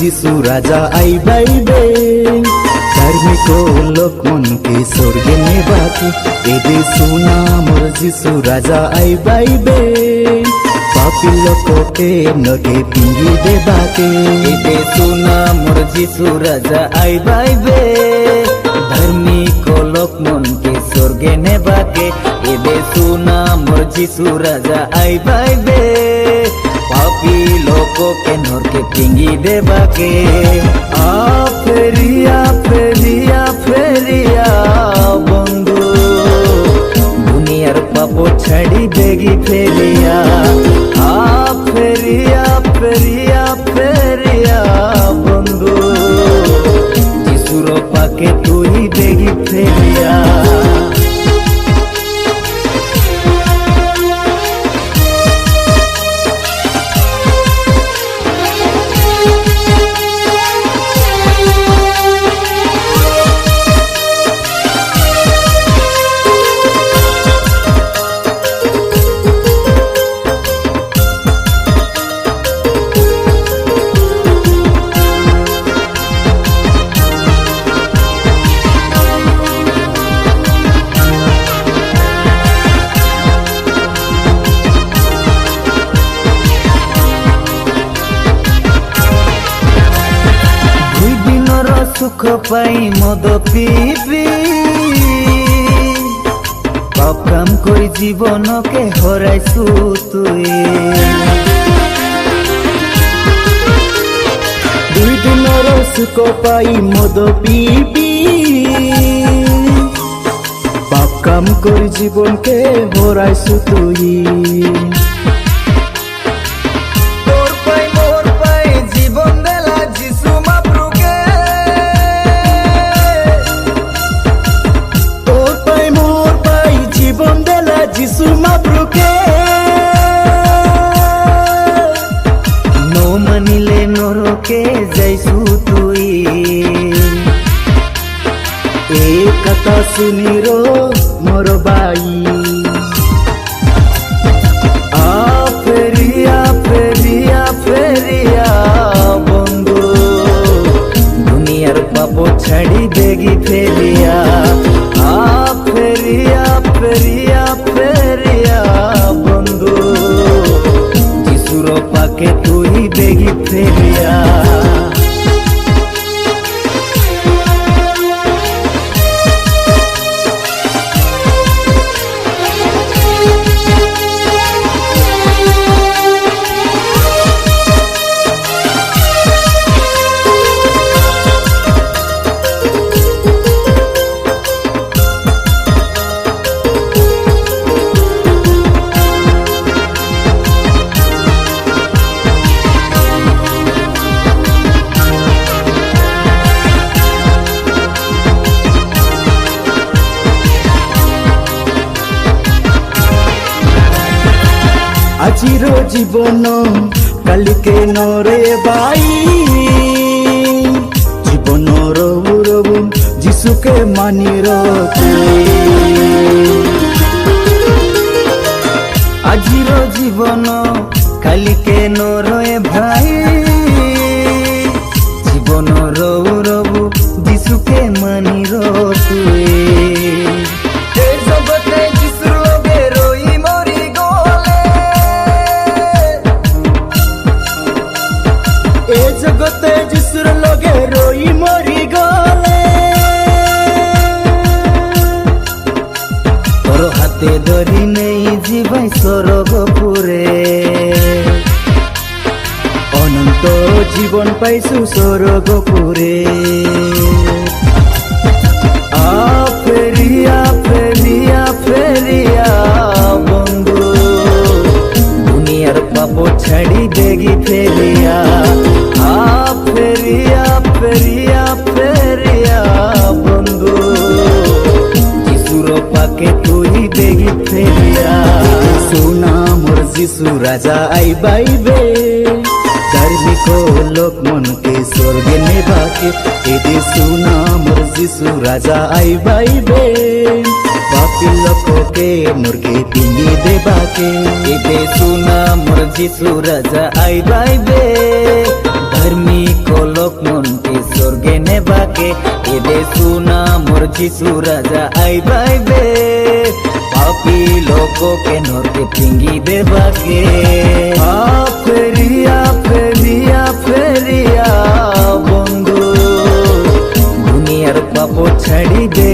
যিশু রাজা আইবাইবে ধার্মিক লোক মনকে স্বর্গে নেবাকে এবে শোনা মোর যিশু রাজা আইবাইবে পাপী লোককে নকে পিঙ্গি দেবাকে এবে শোনা মোর যিশু রাজা আইবাইবে ধার্মিক লোক মনকে স্বর্গে নেবাকে এবে শোনা মোর যিশু রাজা আইবাইবে পাপী লোককে নরকে পিঙ্গি দেবাকে ফেরিয়া ফেরিয়া ফেরিয়া বন্ধু দুনিয়ার পাপ ছাড়ি দেগি ফেরিয়া ফেরিয়া ফেরিয়া ফেরিয়া বন্ধু যিশুর পাকে তুই দেগি ফেরিয়া সুখ পাই মদ পিবি পাপ কাম করি জীবনকে হরাইছু তুই দুই দিনর সুখ পাই মদ পিবি পাপ কাম করি জীবনকে হরাইছু তুই যিশু মাব্রুকে নো মানিলে নরকে যাইছু তুই এই কথা শুনির মোর বাই ফেরিয়া ফেরিয়া ফেরিয়া বন্ধু দুনিয়ার পাপ ছাড়ি দেগি ফেরিয়া ফেরিয়া ফেরিয়া ফেরিয়া বন্ধু যিশুর পাকে তুই দেগি ফেরিয়া আজির জীবন কালিকে নরে বাই জীবন রবু রবু যিশুকে মানি আজির জীবন কালিকে নরয়ে ভাই জীবন রবু রবু যিশুকে মানি তুই জগতে যিশুর লগে রই মরি গলে তোর হাতে ধরি নেই জীবাই স্বর্গপুরে অনন্ত জীবন পাইছু স্বর্গপুরে ফেরিয়া ফেরিয়া ফেরিয়া বন্ধু দুনিয়ার পাপ ছাড়ি দেগি ফেরিয়া ফেরিয়া ফেরিয়া ফেরিয়া বন্ধু যিশুর পাকে তুই দেগি ফেরিয়া সোনা মোর যিশু রাজা আইবাইবে ধার্মিক লোক মনকে স্বর্গে নেবাকে এবে সোনা মোর যিশু রাজা আইবাইবে পাপী লোককে নরকে পিঙ্গি দেবাকে এবে শোনা মোর যিশু রাজা আইবাইবে ধার্মিক দেবাকে এবে সুনা মোর যিশু রাজা আইবাইবে পাপি লোককে নরকে ফিঙ্গি দেবাকে ফেরিয়া ফেরিয়া ফেরিয়া বন্ধু দুনিয়ার পাপ ছাড়ি দে